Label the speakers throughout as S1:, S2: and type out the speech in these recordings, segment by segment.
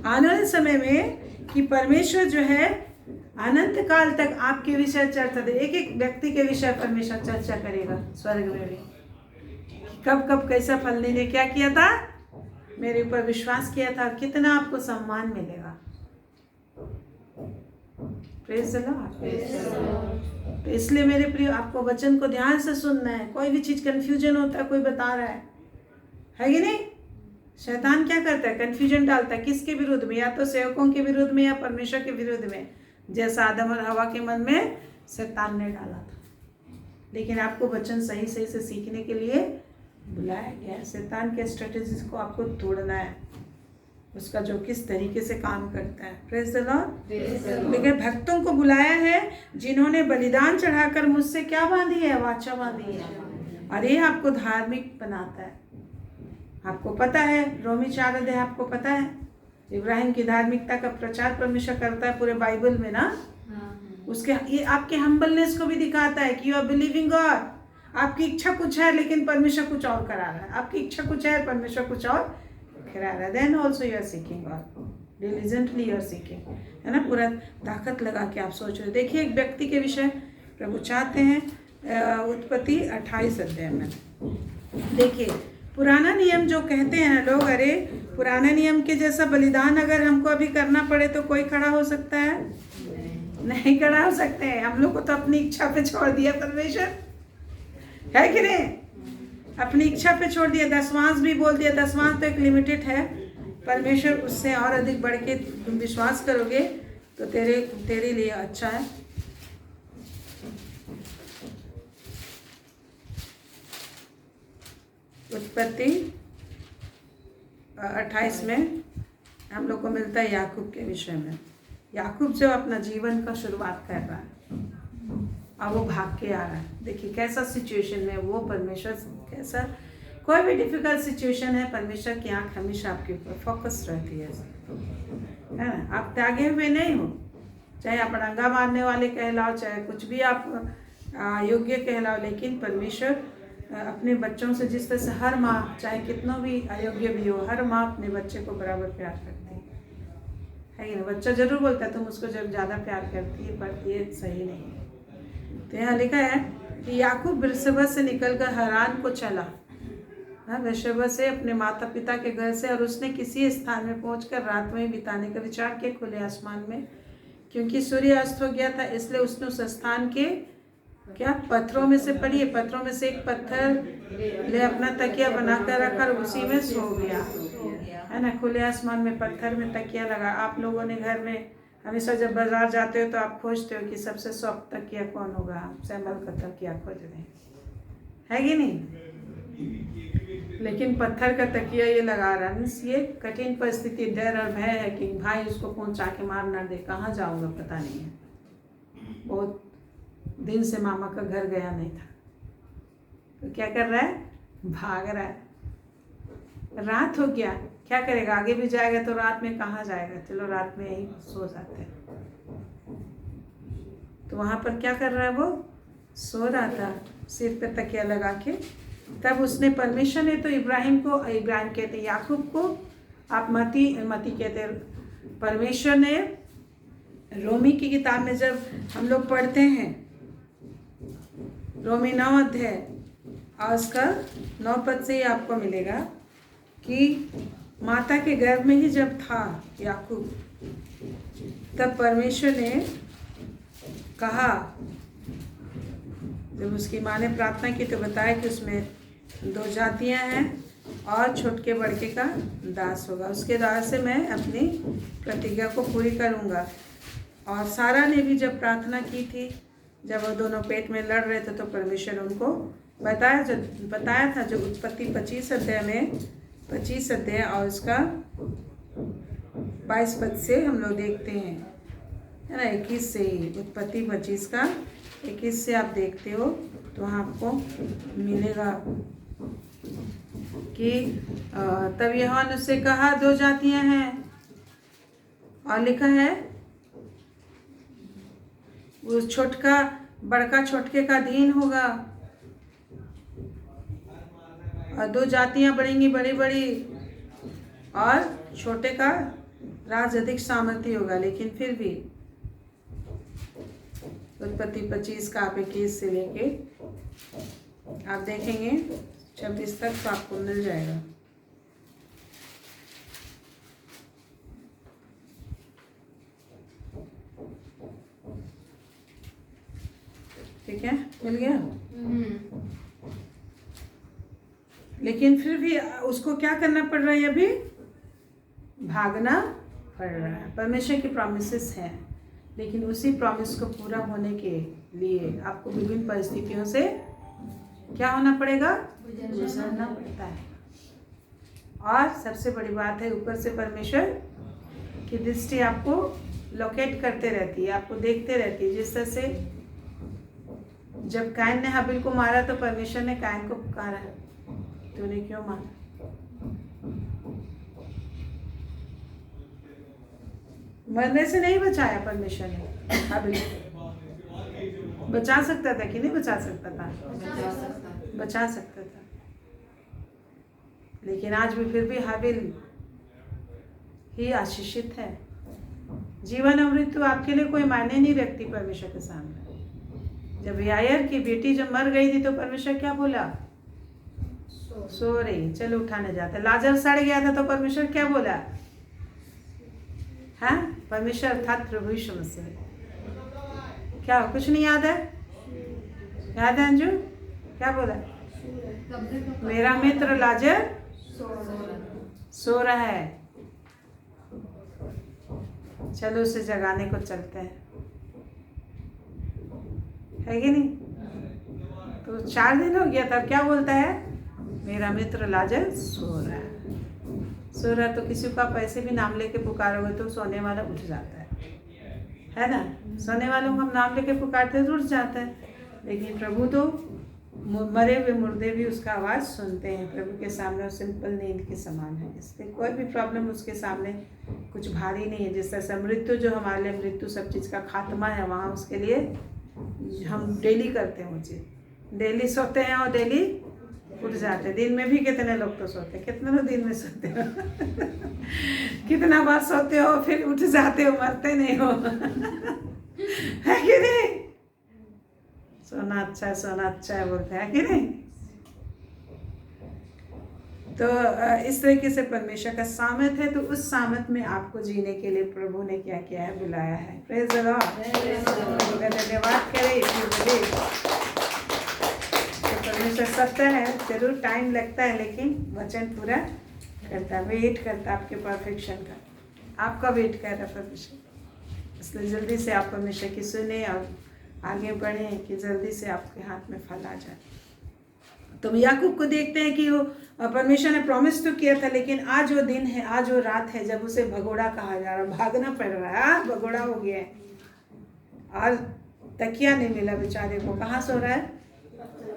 S1: आने वाले समय में कि परमेश्वर जो है अनंत काल तक आपके विषय चर्चा दे, एक एक व्यक्ति के विषय परमेश्वर चर्चा करेगा स्वर्ग में भी। कब कब कैसा फलने ने क्या किया था, मेरे ऊपर विश्वास किया था, कितना आपको सम्मान मिलेगा। Praise the Lord. तो इसलिए मेरे प्रिय आपको वचन को ध्यान से सुनना है। कोई भी चीज कंफ्यूजन होता है, कोई बता रहा है कि नहीं? शैतान क्या करता है, कंफ्यूजन डालता है। किसके विरुद्ध में? या तो सेवकों के विरुद्ध में या परमेश्वर के विरुद्ध में, जैसा आदम और हवा के मन में शैतान ने डाला था। लेकिन आपको वचन सही सही से सीखने के लिए बुलाया गया है। शैतान के स्ट्रेटेजीज को आपको तोड़ना है, उसका जो किस तरीके से काम करता है। Praise the Lord. लेकिन भक्तों को बुलाया है जिन्होंने बलिदान चढ़ाकर मुझसे क्या बांधी है, वाचा बांधी है। और ये आपको धार्मिक बनाता है। आपको पता है रोमी 4 अध्याय आपको पता है, इब्राहिम की धार्मिकता का प्रचार परमेश्वर करता है पूरे बाइबल में ना। उसके ये आपके हम्बलनेस को भी दिखाता है कि यू आर बिलीविंग गॉड। आपकी इच्छा कुछ है लेकिन परमेश्वर कुछ और करा रहा है। आपकी इच्छा कुछ है, परमेश्वर कुछ और करा रहा है। Then also you are seeking God, diligently you are seeking, है ना। पूरा ताकत लगा के आप सोच रहे हो। देखिए एक व्यक्ति के विषय प्रभु चाहते हैं उत्पत्ति 28 अध्याय में। देखिए पुराना नियम जो कहते हैं लोग, अरे पुराने नियम के जैसा बलिदान अगर हमको अभी करना पड़े तो कोई खड़ा हो सकता है? नहीं खड़ा हो सकते हैं। हम लोग को तो अपनी इच्छा पे छोड़ दिया परमेश्वर, है कि नहीं? अपनी इच्छा पे छोड़ दिया। दसवांश भी बोल दिया। दसवांश तो एक लिमिटेड है, परमेश्वर उससे और अधिक बढ़ के तुम विश्वास करोगे तो तेरे लिए अच्छा है। उत्पत्ति 28 में हम लोग को मिलता है याकूब के विषय में। याकूब जो अपना जीवन का शुरुआत कर रहा है और वो भाग के आ रहा है। देखिए कैसा सिचुएशन में वो परमेश्वर, कैसा कोई भी डिफिकल्ट सिचुएशन है, परमेश्वर की आंख हमेशा आपके ऊपर फोकस रहती है ना। आप त्यागे हुए नहीं हो, चाहे आप डंगा मारने वाले कहलाओ, चाहे कुछ भी आप योग्य कहलाओ, लेकिन परमेश्वर अपने बच्चों से जिस तरह से हर माँ, चाहे कितना भी अयोग्य भी हो, हर माँ अपने बच्चे को बराबर प्यार करती है कि नहीं? बच्चा जरूर बोलता है तुम उसको जब ज़्यादा प्यार करती है, पर ये सही नहीं है। तो यहाँ लिखा है कि याकूब बिरशेबा से निकलकर हरान को चला, बिरशेबा से अपने माता पिता के घर से, और उसने किसी स्थान में पहुंचकर रात में बिताने का विचार किया खुले आसमान में, क्योंकि सूर्य अस्त हो गया था। इसलिए उसने उस स्थान के क्या पत्थरों में से, पढ़िए, पत्थरों में से एक पत्थर ले अपना तकिया बनाकर रखा और उसी में सो गया, है ना। खुले आसमान में पत्थर में तकिया लगा। आप लोगों ने घर में हमेशा जब बाजार जाते हो तो आप खोजते हो कि सबसे सॉफ्ट तकिया कौन होगा, सैमल का तकिया खोज रहे हैं, है कि नहीं? लेकिन पत्थर का तकिया ये लगा रहा है। ये कठिन परिस्थिति, डर और भय है कि भाई उसको पहुंचा के मार ना दे, कहाँ जाऊंगा पता नहीं है। बहुत दिन से मामा का घर गया नहीं था, तो क्या कर रहा है, भाग रहा है। रात हो गया, क्या करेगा, आगे भी जाएगा तो रात में कहाँ जाएगा, चलो रात में यहीं सो जाते हैं। तो वहाँ पर क्या कर रहा है, वो सो रहा था सिर पे तकिया लगा के। तब उसने, परमेश्वर ने तो इब्राहिम कहते याकूब को, आप मती कहते, परमेश्वर ने रोमी की किताब में जब हम लोग पढ़ते हैं, रोमी 9 अध्याय और उसका 9 पद से ही आपको मिलेगा कि माता के गर्भ में ही जब था याकूब, तब परमेश्वर ने कहा, जब उसकी माँ ने प्रार्थना की तो बताया कि उसमें 2 जातियां हैं और छोटके बड़के का दास होगा, उसके द्वारा से मैं अपनी प्रतिज्ञा को पूरी करूंगा। और सारा ने भी जब प्रार्थना की थी, जब वो दोनों पेट में लड़ रहे थे, तो परमेश्वर उनको बताया था, जो उत्पत्ति 25 अध्याय में, 25 अध्याय और उसका 22 पद से हम लोग देखते हैं, है ना। 21 से ही, उत्पत्ति 25 का 21 से आप देखते हो तो वहाँ आपको मिलेगा कि तब यहोवा ने उससे कहा 2 जातियां हैं, और लिखा है उस छोटका बड़का छोटके का अधीन होगा, और 2 जातियां बढ़ेंगी बड़ी बड़ी, और छोटे का राज अधिक सामर्थ्य होगा, लेकिन फिर भी उत्पत्ति 25 का आप 21 से लेके आप देखेंगे 26 तक तो आपको मिल जाएगा। ठीक है, मिल गया। लेकिन फिर भी उसको क्या करना पड़ रहा है, अभी भागना पड़ रहा है। परमेश्वर की प्रॉमिसेस हैं, लेकिन उसी प्रॉमिस को पूरा होने के लिए आपको विभिन्न परिस्थितियों से क्या होना पड़ेगा, गुजरना पड़ता है। और सबसे बड़ी बात है, ऊपर से परमेश्वर की दृष्टि आपको लोकेट करते रहती है, आपको देखते रहती है। जिस तरह से जब कायन ने हाबिल को मारा तो परमेश्वर ने कायन को पुकारा, तूने क्यों मारा? मरने से नहीं बचाया परमेश्वर ने हाबिल को। बचा सकता था कि नहीं बचा सकता था? बचा सकता था। लेकिन आज भी फिर भी हाबिल ही आशीषित है। जीवन और मृत्यु आपके लिए कोई मायने नहीं रखती परमेश्वर के सामने। जब यायर की बेटी जब मर गई थी तो परमेश्वर क्या बोला? सो रही, चलो उठाने जाते। लाजर सड़ गया था तो परमेश्वर क्या बोला? हाँ, परमेश्वर अर्थात प्रभु यीशु मसीह। क्या कुछ नहीं याद है? याद है अंजू? क्या बोला? मेरा मित्र लाजर सो रहा है, चलो उसे जगाने को चलते हैं, है कि नहीं? तो 4 दिन हो गया था, क्या बोलता है? मेरा मित्र लाजर सो रहा है। सो रहा तो किसी का पैसे भी नाम लेके पुकारोगे तो सोने वाला उठ जाता है ना? सोने वालों को हम नाम लेके पुकारते तो उठ जाता है, लेकिन प्रभु तो मरे हुए मुर्दे भी उसका आवाज़ सुनते हैं। प्रभु के सामने वो सिंपल नींद के समान है, इसलिए कोई भी प्रॉब्लम उसके सामने कुछ भारी नहीं है। जिस तरह से मृत्यु जो हमारे लिए मृत्यु सब चीज़ का खात्मा है, वहाँ उसके लिए हम डेली करते हैं वो चीज़। डेली सोते हैं और डेली उठ जाते हैं। दिन में भी कितने लोग तो सोते हैं, कितने लोग दिन में सोते हो कितना बार सोते हो फिर उठ जाते हो, मरते नहीं हो है कि नहीं? सोना अच्छा है, सोना अच्छा है बोलते हैं कि नहीं? तो इस तरीके से परमेश्वर का सामर्थ है। तो उस सामर्थ में आपको जीने के लिए प्रभु ने क्या किया है? बुलाया है। प्रेज द लॉर्ड, धन्यवाद करें इसलिए। तो परमेश्वर सत्य है, जरूर टाइम लगता है, लेकिन वचन पूरा करता है, वेट करता है आपके परफेक्शन का, आपका वेट कर रहा है परमेश्वर। इसलिए जल्दी से आप परमेश्वर की सुने और आगे बढ़ें कि जल्दी से आपके हाथ में फल आ जाए। तो याकूब को देखते हैं कि वो परमेश्वर ने प्रॉमिस तो किया था, लेकिन आज वो दिन है, आज वो रात है जब उसे भगोड़ा कहा जा रहा, भागना पड़ रहा है। भगोड़ा हो गया है और तकिया नहीं मिला बेचारे को। कहाँ सो रहा है?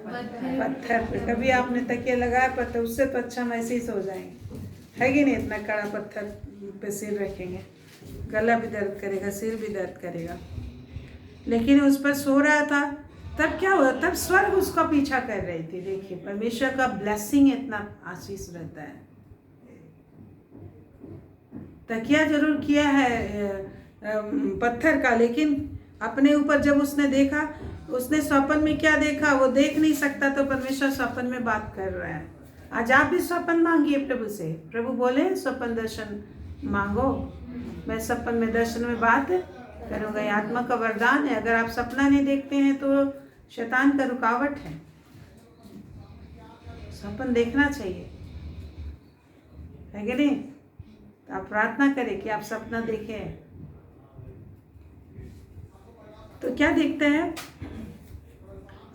S1: पत्थर पे। कभी आपने तकिया लगाया पत्थर, उससे तो अच्छा हम ऐसे ही सो जाएंगे, है कि नहीं? इतना कड़ा पत्थर पे सिर रखेंगे, गला भी दर्द करेगा, सिर भी दर्द करेगा। लेकिन उस पर सो रहा था। तब क्या हुआ? तब स्वर्ग उसका पीछा कर रही थी। देखिए, परमेश्वर का ब्लेसिंग इतना आशीष रहता है। तकिया जरूर किया है पत्थर का, लेकिन अपने ऊपर जब उसने देखा, उसने स्वप्न में क्या देखा वो देख नहीं सकता, तो परमेश्वर स्वप्न में बात कर रहा है। आज आप भी स्वप्न मांगिए प्रभु से। प्रभु बोले स्वप्न दर्शन मांगो, मैं स्वप्न में दर्शन में बात करूँगा। ये आत्मा का वरदान है। अगर आप सपना नहीं देखते हैं तो शैतान का रुकावट है। स्वप्न देखना चाहिए, है कि नहीं? तो आप प्रार्थना करें कि आप सपना देखें। तो क्या देखता है?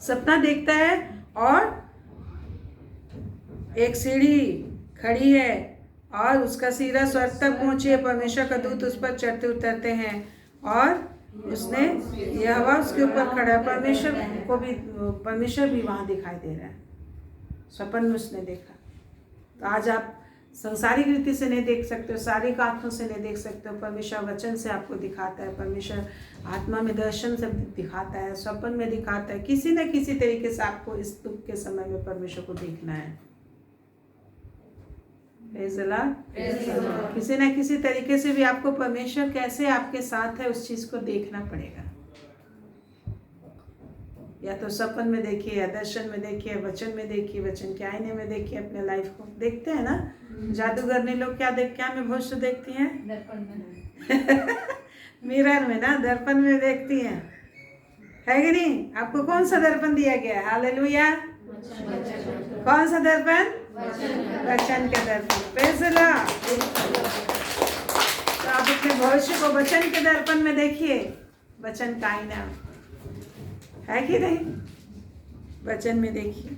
S1: सपना देखता है और एक सीढ़ी खड़ी है और उसका सिरा स्वर्ग तक पहुंची है। परमेश्वर का दूत उस पर चढ़ते उतरते हैं और उसने यहोवा उसके ऊपर खड़ा है। परमेश्वर भी वहाँ दिखाई दे रहा है। स्वप्न में उसने देखा। तो आज आप संसारिक रीति से नहीं देख सकते हो, शारीरिक आंखों से नहीं देख सकते हो। परमेश्वर वचन से आपको दिखाता है, परमेश्वर आत्मा में दर्शन से दिखाता है, स्वप्न में दिखाता है। किसी न किसी तरीके से आपको इस दुख के समय में परमेश्वर को देखना है। Praise the Lord. किसी ना किसी तरीके से भी आपको परमेश्वर कैसे आपके साथ है उस चीज को देखना पड़ेगा। या तो सपन में देखिए, या दर्शन में देखिए, वचन में देखिए, वचन के आईने में देखिए, अपने लाइफ को देखते हैं ना। जादूगरनी लोग क्या में भविष्य देखती हैं? मिरर में ना, दर्पण में देखती हैं, है कि नहीं? आपको कौन सा दर्पण दिया गया है? हालेलुया। कौन सा दर्पण? वचन के दर्पण। Praise the Lord. तो आप अपने भविष्य को वचन के दर्पण में देखिए। वचन का आईना है कि नहीं? वचन में देखिए,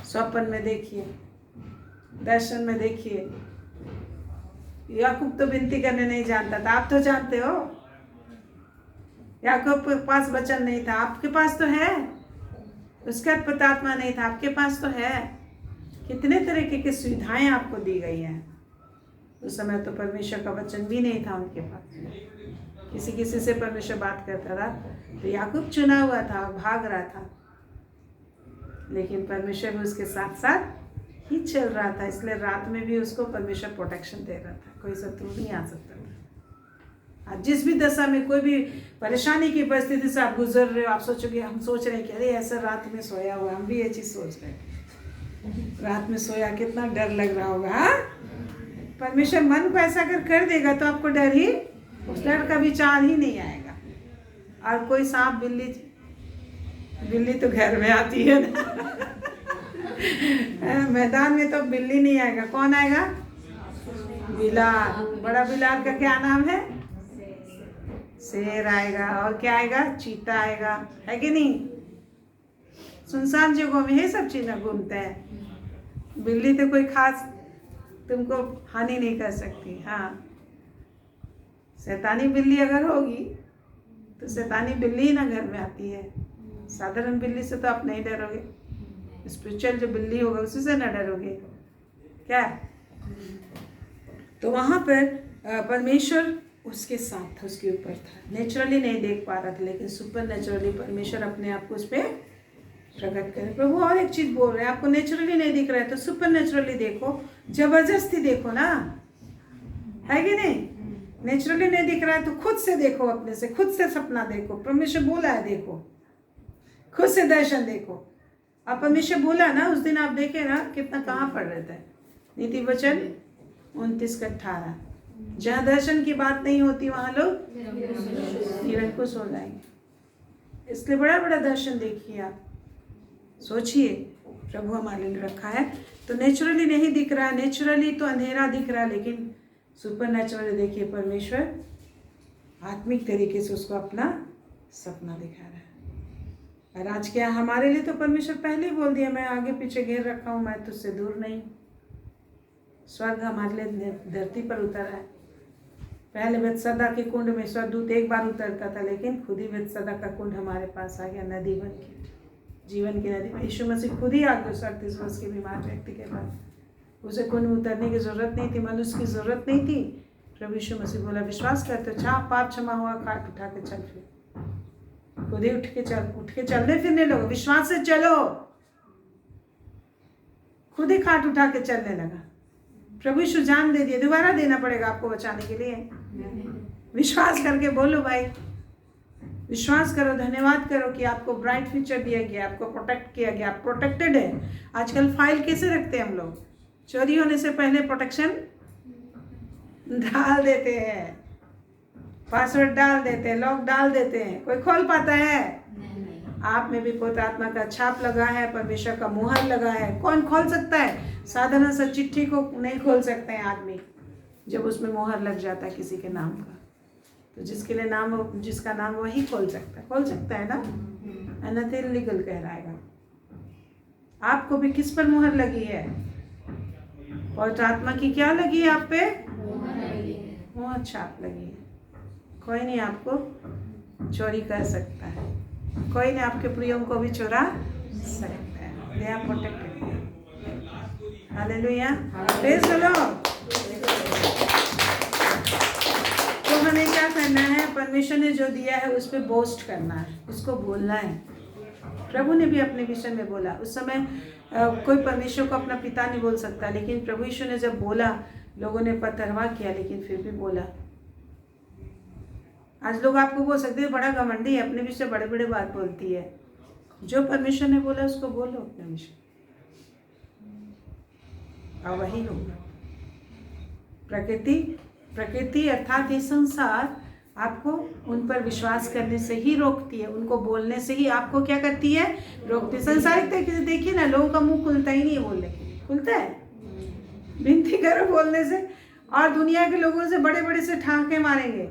S1: स्वप्न में देखिए, दर्शन में देखिए। याकूब तो विनती करने नहीं जानता था, आप तो जानते हो। याकूब के पास वचन नहीं था, आपके पास तो है। उसका पवित्रात्मा नहीं था, आपके पास तो है। कितने तरीके की सुविधाएं आपको दी गई हैं। उस समय तो परमेश्वर का वचन भी नहीं था उनके पास। किसी से परमेश्वर बात करता था तो याकूब चुना हुआ था, भाग रहा था, लेकिन परमेश्वर भी उसके साथ साथ ही चल रहा था। इसलिए रात में भी उसको परमेश्वर प्रोटेक्शन दे रहा था, कोई शत्रु नहीं आ सकता था। आज जिस भी दशा में, कोई भी परेशानी की परिस्थिति से आप गुजर रहे हो, आप सोचोगे, हम सोच रहे हैं कि अरे ऐसा रात में सोया हुआ, हम भी ये चीज सोच रहे हैं, रात में सोया कितना डर लग रहा होगा। हाँ, परमेश्वर मन को ऐसा अगर कर देगा तो आपको डर ही, उस डर का विचार ही नहीं आएगा। और कोई सांप बिल्ली तो घर में आती है ना। मैदान में तो बिल्ली नहीं आएगा, कौन आएगा? बिलाल। बड़ा बिलाल का क्या नाम है? शेर आएगा। और क्या आएगा? चीता आएगा, है कि नहीं? सुनसान जगहों में ये सब चीजें घूमते हैं। बिल्ली तो कोई खास तुमको हानि नहीं कर सकती। हाँ, शैतानी बिल्ली अगर होगी तो शैतानी बिल्ली ही ना घर में आती है। साधारण बिल्ली से तो आप नहीं डरोगे, स्पिरिचुअल जो बिल्ली होगा उसी से ना डरोगे क्या? तो वहाँ पर परमेश्वर उसके साथ था, उसके ऊपर था। नेचुरली नहीं देख पा रहा था, लेकिन सुपर नेचुरली परमेश्वर अपने आप को उस पर प्रकट करे। प्रभु और एक चीज बोल रहे हैं, आपको नेचुरली नहीं दिख रहा है तो सुपर नेचुरली देखो, जबरदस्ती देखो ना, है कि नहीं? नेचुरली नहीं दिख रहा है तो खुद से देखो, अपने से खुद से सपना देखो। परमेश्वर बोला है देखो, खुद से दर्शन देखो। अब परमेश्वर बोला ना, उस दिन आप देखे ना कितना कहाँ पढ़ रहे थे? नीति वचन 29-18। जहाँ दर्शन की बात नहीं होती वहाँ लोग निरंकुश हो जाएंगे। इसलिए बड़ा बड़ा दर्शन देखिए, आप सोचिए प्रभु हमारे लिए रखा है। तो नेचुरली नहीं दिख रहा है, नेचुरली तो अंधेरा दिख रहा है, लेकिन सुपर नेचुरली देखिए परमेश्वर आत्मिक तरीके से उसको अपना सपना दिखा रहा है। और आज क्या हमारे लिए तो परमेश्वर पहले ही बोल दिया, मैं आगे पीछे घेर रखा हूँ, मैं तुझसे दूर नहीं। स्वर्ग हमारे लिए धरती पर उतरा है। पहले बेतसदा के कुंड में स्वर्गदूत एक बार उतरता था, लेकिन खुद ही बेतसदा का कुंड हमारे पास आ गया, नदी बन के, जीवन की नदी में। यीशु मसीह खुद ही आ गए 38 वर्ष के बीमार व्यक्ति के बाद। उसे कुंड में उतरने की जरूरत नहीं थी, मनुष्य की जरूरत नहीं थी। प्रभु यीशु मसीह बोला, विश्वास करते हो? छा पाप क्षमा हुआ, काट उठा के चल। फिर खुद ही उठ के चलने फिरने लगो, विश्वास से चलो। खुद ही खाट उठा के चलने लगा। प्रभु यीशु जान दे दिए, दोबारा देना पड़ेगा आपको बचाने के लिए। विश्वास करके बोलो भाई, विश्वास करो, धन्यवाद करो कि आपको ब्राइट फ्यूचर दिया गया, आपको प्रोटेक्ट किया गया, आप प्रोटेक्टेड है। आजकल फाइल कैसे रखते हैं हम लोग? चोरी होने से पहले प्रोटेक्शन डाल देते हैं, पासवर्ड डाल देते हैं, लॉक डाल देते हैं, कोई खोल पाता है? आप में भी पवित्र आत्मा का छाप लगा है, परमेश्वर का मुहर लगा है। कौन खोल सकता है? साधारण सा चिट्ठी को नहीं खोल सकते हैं आदमी, जब उसमें मुहर लग जाता है किसी के नाम का। तो जिसके लिए नाम, जिसका नाम वही खोल सकता है ना। अनथिल लीगल कहलाएगा। आपको भी किस पर मुहर लगी है? पवित्र आत्मा की क्या लगी है आप पे? मुहर छाप लगी है। कोई नहीं आपको चोरी कर सकता है, कोई नहीं आपके प्रियों को भी चुरा सकता है। They are protected. Hallelujah, praise the Lord. तो हमें क्या करना है? परमेश्वर ने जो दिया है उस पर बोस्ट करना है, उसको बोलना है। प्रभु ने भी अपने विषय में बोला। उस समय कोई परमेश्वर को अपना पिता नहीं बोल सकता, लेकिन प्रभु यीशु ने जब बोला, लोगों ने पथरवाह किया, लेकिन फिर भी बोला। आज लोग आपको बोल सकते हैं बड़ा घमंडी है, अपने विषय बड़े बड़े बात बोलती है। जो परमेश्वर ने बोला उसको बोलो अपने विषय, और वही होगा। प्रकृति अर्थात ये संसार आपको उन पर विश्वास करने से ही रोकती है, उनको बोलने से ही आपको क्या करती है, रोकती है। संसारिक तरीके से देखिए ना, लोगों का मुंह खुलता ही नहीं है बोलने के लिए, खुलता है विनती करो बोलने से, और दुनिया के लोगों से बड़े बड़े से ठहाके मारेंगे,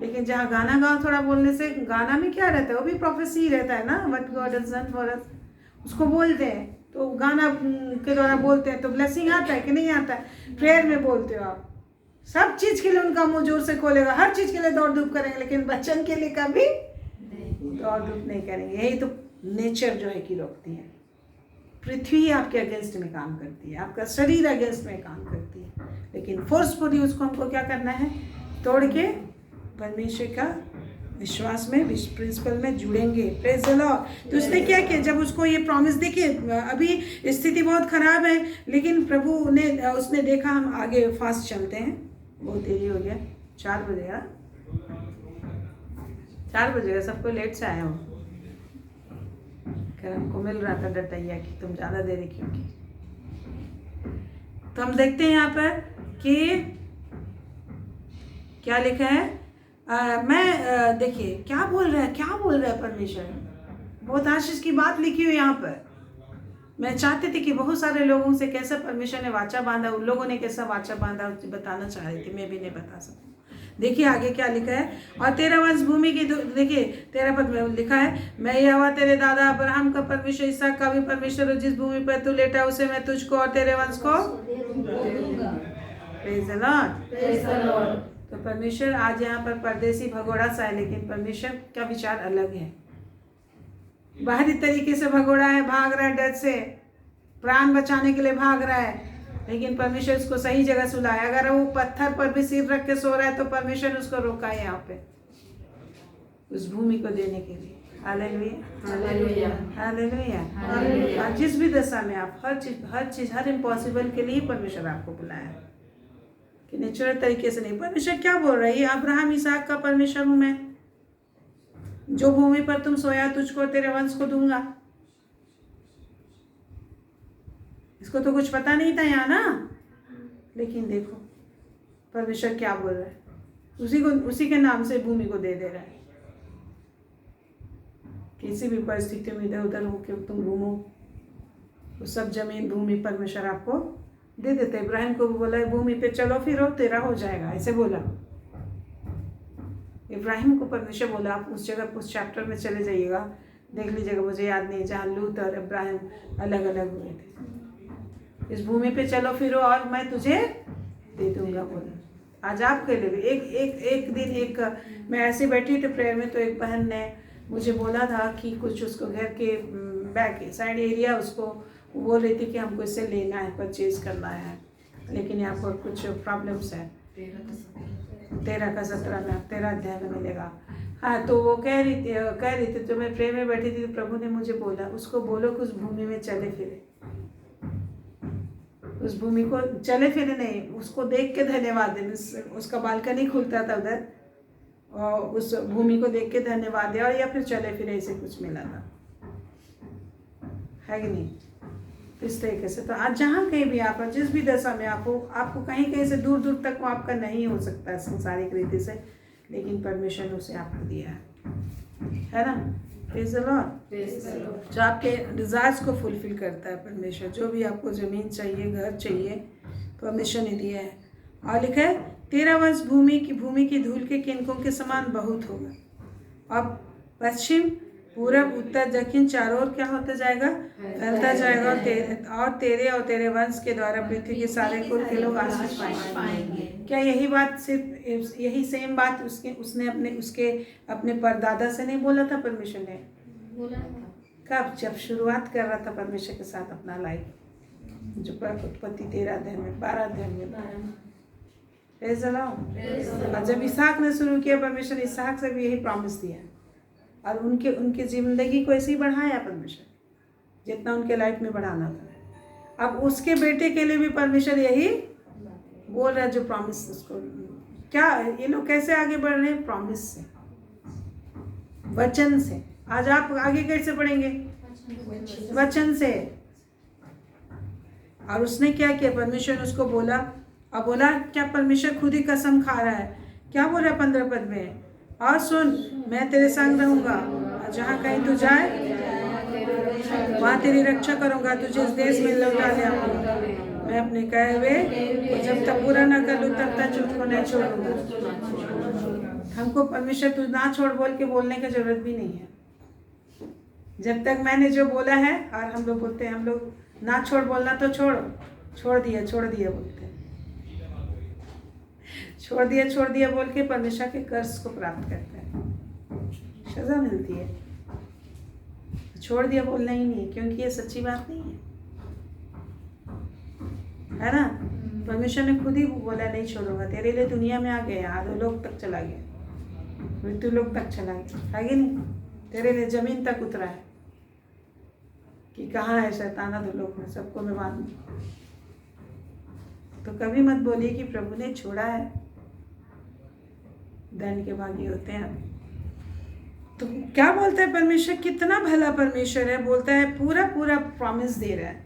S1: लेकिन जहाँ गाना गाओ थोड़ा बोलने से, गाना में क्या रहता है, वो भी प्रोफेसी रहता है ना, what God has done for us, उसको बोलते हैं। तो गाना के द्वारा बोलते हैं तो ब्लेसिंग आता है कि नहीं आता है। प्रेयर में बोलते हो आप, सब चीज के लिए उनका मुंह जोर से खोलेगा, हर चीज के लिए दौड़ धूप करेंगे, लेकिन वचन के लिए कभी दौड़ धूप नहीं करेंगे। यही तो नेचर जो है कि रोकती है। पृथ्वी आपके अगेंस्ट में काम करती है, आपका शरीर अगेंस्ट में काम करती है, लेकिन फोर्सफुली उसको हमको क्या करना है, तोड़ के परमेश्वर का विश्वास में, प्रिंसिपल में जुड़ेंगे। Praise the Lord. तो उसने क्या किया, जब उसको ये प्रॉमिस, देखिए अभी स्थिति बहुत खराब है, लेकिन प्रभु ने उसने देखा हम आगे फास्ट चलते हैं, बहुत देरी हो गया, 4 बजेगा, 4 बजेगा, सबको लेट से आया हूँ। हमको मिल रहा था डटैया कि तुम ज़्यादा देरी क्यों की। तो हम देखते हैं यहाँ पर कि क्या लिखा है, देखिए क्या बोल रहा है परमेश्वर। बहुत आशीष की बात लिखी हुई यहाँ पर। मैं चाहती थी कि बहुत सारे लोगों से कैसे परमेश्वर ने वाचा बांधा, उन लोगों ने कैसा वाचा बांधा बताना चाह रही थी, मैं भी नहीं बता सकती। देखिए आगे क्या लिखा है, और तेरा वंश भूमि की, देखिए 13 पद में लिखा है, मैं यहोवा तेरे दादा अब्राहम का परमेश्वर, इसहाक का भी परमेश्वर, और जिस भूमि पर तू लेटा उसे मैं तुझको और तेरे वंश को दूंगा। Praise the Lord. तो परमेश्वर आज यहाँ पर परदेसी भगोड़ा सा है, लेकिन परमेश्वर का विचार अलग है। बाहरी तरीके से भगोड़ा है, भाग रहा है डर से, प्राण बचाने के लिए भाग रहा है, लेकिन परमेश्वर उसको सही जगह सुलाया। अगर वो पत्थर पर भी सिर रख के सो रहा है तो परमेश्वर उसको रोका है यहाँ पे, उस भूमि को देने के लिए। Hallelujah, hallelujah. जिस भी दशा में आप, हर इम्पॉसिबल के लिए परमेश्वर आपको बुलाया है, कि नेचुरल तरीके से नहीं। परमेश्वर क्या बोल रहा है, अब्राहम इसहाक का परमेश्वर हूं मैं, जो भूमि पर तुम सोया तुझको तेरे वंश को दूंगा। इसको तो कुछ पता नहीं था यहाँ ना, लेकिन देखो परमेश्वर क्या बोल रहा है, उसी के नाम से भूमि को दे रहा है। किसी भी परिस्थिति में इधर उधर होके तुम घूमो, वो सब जमीन भूमि परमेश्वर आपको दे देते। इब्राहिम को भी बोला भूमि पे चलो फिरो तेरा हो जाएगा, ऐसे बोला। इब्राहिम को परमेश्वर बोला आप उस जगह, उस चैप्टर में चले जाइएगा, देख लीजिएगा, मुझे याद नहीं, जहाँ लूत और इब्राहिम अलग अलग हुए थे। इस भूमि पे चलो फिरो और मैं तुझे दे दूंगा बोला। आज आपके लिए भी एक दिन मैं ऐसे बैठी थी प्रेयर में, तो एक बहन ने मुझे बोला था कि कुछ उसको घर के बैक साइड एरिया, उसको बोल रही थी कि हमको इससे लेना है, परचेज करना है, लेकिन यहाँ पर कुछ प्रॉब्लम्स है। 13 का 17 में, 13 अध्याय में मिलेगा। हाँ, तो वो कह रही थी, तो मैं प्रेयर में बैठी थी, तो प्रभु ने मुझे बोला उसको बोलो कि उस भूमि में चले फिरे, उस भूमि को चले फिरे नहीं, उसको देख के धन्यवाद दे। उसका बालकनी खुलता था उधर, और उस भूमि को देख के धन्यवाद दिया, और या फिर चले फिरे, ऐसे कुछ मिला था, है कि नहीं। इस तरीके से तो आज जहाँ कहीं भी आप, जिस भी दशा में आप हो, आपको कहीं कहीं से दूर दूर तक वो आपका नहीं हो सकता है संसारिक रीति से, लेकिन परमेश्वर ने उसे आपको दिया है ना। Praise the Lord. जो आपके डिजायर्स को फुलफिल करता है परमेश्वर, जो भी आपको जमीन चाहिए, घर चाहिए, परमेश्वर ने दिया है। और लिखा है तेरा वंश भूमि की धूल के किनकों के समान बहुत होगा। अब पश्चिम, पूरब, उत्तर, दक्षिण चारों ओर क्या होता जाएगा, फैलता जाएगा, और तेरे वंश के द्वारा पृथ्वी के सारे कुल के लोग आशीष पाएंगे। क्या यही बात, सिर्फ यही सेम बात उसने अपने परदादा से नहीं बोला था, परमेश्वर ने बोला था। कब? जब शुरुआत कर रहा था परमेश्वर के साथ अपना लाइफ, जो उत्पत्ति 13 अध्याय में, 12 अध्याय में। और जब इसहाक ने शुरू किया, परमेश्वर ने इसहाक से भी यही प्रॉमिस दिया, और उनके उनकी जिंदगी को ऐसे ही बढ़ाया परमेश्वर, जितना उनके लाइफ में बढ़ाना था। अब उसके बेटे के लिए भी परमेश्वर यही बोल रहा है, जो प्रॉमिस उसको। क्या ये लोग कैसे आगे बढ़ रहे हैं? प्रॉमिस से, वचन से। आज आप आगे कैसे बढ़ेंगे? वचन से। और उसने क्या किया? परमेश्वर ने उसको बोला, अब बोला क्या? परमेश्वर खुद ही कसम खा रहा है। क्या बोल रहा है 15 पद में? और सुन, मैं तेरे संग रहूंगा, जहाँ कहीं तू जाए वहाँ तेरी रक्षा करूंगा, तुझे इस देश में लौटा ले आऊंगा। मैं अपने कहे हुए जब तक पूरा ना कर लूँ तब तक तुझको नहीं छोड़ूंगा। हमको परमेश्वर तू ना छोड़ बोल के बोलने की जरूरत भी नहीं है। जब तक मैंने जो बोला है, और हम लोग बोलते हैं, हम लोग ना छोड़ बोलना तो छोड़ दिया बोलते हैं। छोड़ दिया बोल के परमेश्वर के कर्ज को प्राप्त करते हैं, सजा मिलती है। छोड़ दिया बोलना ही नहीं, क्योंकि ये सच्ची बात नहीं है ना। परमेश्वर ने खुद ही बोला नहीं छोड़ूंगा, तेरे लिए दुनिया में आ गया, आधो लोग तक चला गया, मृत्यु लोग तक चला गया, है कि नहीं? तेरे लिए जमीन तक उतरा है कि कहाँ है शैतान आधो लोग में, सबको मैं मानूं। तो कभी मत बोलिए कि प्रभु ने छोड़ा है, दंड के भागी होते हैं। तो क्या बोलता है परमेश्वर? कितना भला परमेश्वर है। बोलता है पूरा प्रॉमिस दे रहा है,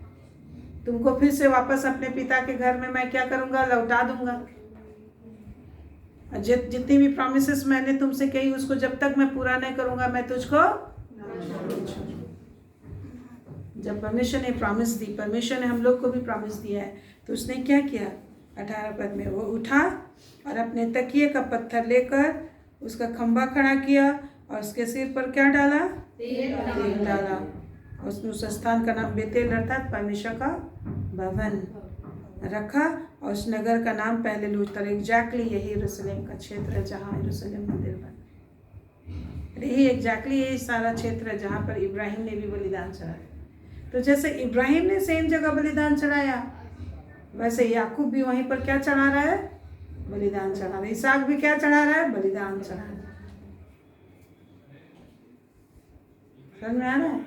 S1: तुमको फिर से वापस अपने पिता के घर में मैं क्या करूंगा? लौटा दूंगा। जितनी भी प्रॉमिसेस मैंने तुमसे कही, उसको जब तक मैं पूरा नहीं करूंगा मैं तुझको। जब परमेश्वर ने प्रॉमिस दी, परमेश्वर ने हम लोग को भी प्रॉमिस दिया है, तो उसने क्या किया? 18 पद में वो उठा और अपने तकिए का पत्थर लेकर उसका खंभा खड़ा किया और उसके सिर पर क्या डाला? तेल डाला। उसने उस स्थान का नाम बेतेल अर्थात परमेश्वर का भवन रखा, और उस नगर का नाम पहले लूतर। एग्जैक्टली यही यरूशलेम का क्षेत्र है जहाँ यरूशलेम मंदिर बना। यही एग्जैक्टली यही सारा क्षेत्र है जहाँ पर इब्राहिम ने भी बलिदान चढ़ाया। तो जैसे इब्राहिम ने सेम जगह बलिदान चढ़ाया, वैसे याकूब भी वहीं पर क्या चढ़ा रहा है? बलिदान चढ़ा रहा है। इसहाक भी क्या चढ़ा रहा है? बलिदान चढ़ा रहा है। समझ में आ रहा है?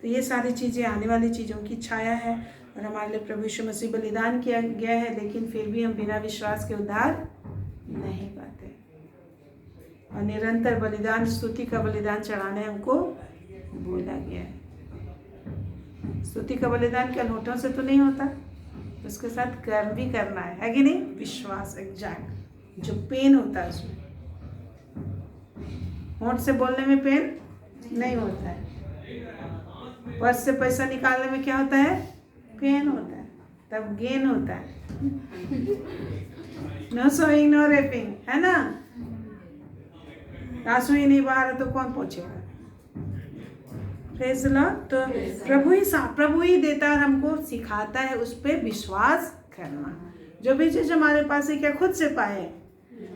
S1: तो ये सारी चीज़ें आने वाली चीज़ों की छाया है, और हमारे लिए प्रभु यीशु मसीह बलिदान किया गया है, लेकिन फिर भी हम बिना विश्वास के उद्धार नहीं पाते। और निरंतर बलिदान, स्तुति का बलिदान चढ़ाने हमको बोला गया है। स्तुति का बलिदान क्या नोटों से तो नहीं होता, उसके साथ कर्म भी करना है कि नहीं? विश्वास, एग्जैक्ट जो पेन होता है उसमें। होंठ से बोलने में पेन नहीं होता है, पर्स से पैसा निकालने में क्या होता है? पेन होता है, तब गेन होता है। नो सोइंग नो रेपिंग, है ना? आंसू ही नहीं बहा रहा तो कौन पहुंचेगा? Praise the Lord. तो प्रभु ही देता है, हमको सिखाता है उस पर विश्वास करना। जो भी चीज़ हमारे पास है क्या खुद से पाए?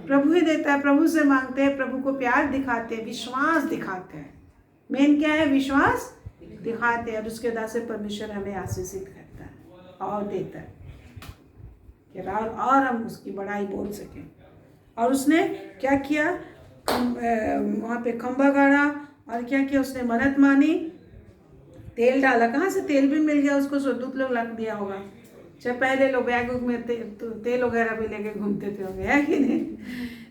S1: प्रभु ही देता है, प्रभु से मांगते हैं, प्रभु को प्यार दिखाते हैं, विश्वास दिखाते हैं। मेन क्या है? विश्वास दिखाते हैं, और उसके वजह से परमेश्वर हमें आशीषित करता है और देता है कि और हम उसकी बड़ाई बोल सकें। और उसने क्या किया? वहाँ पे खंभा गाड़ा, और क्या किया? उसने मन्नत मानी, तेल डाला। कहाँ से तेल भी मिल गया उसको? स्वर्गदूत लोग लग दिया होगा। चाहे पहले लोग बैग में तेल वगैरह भी लेके घूमते थे होंगे, है कि नहीं?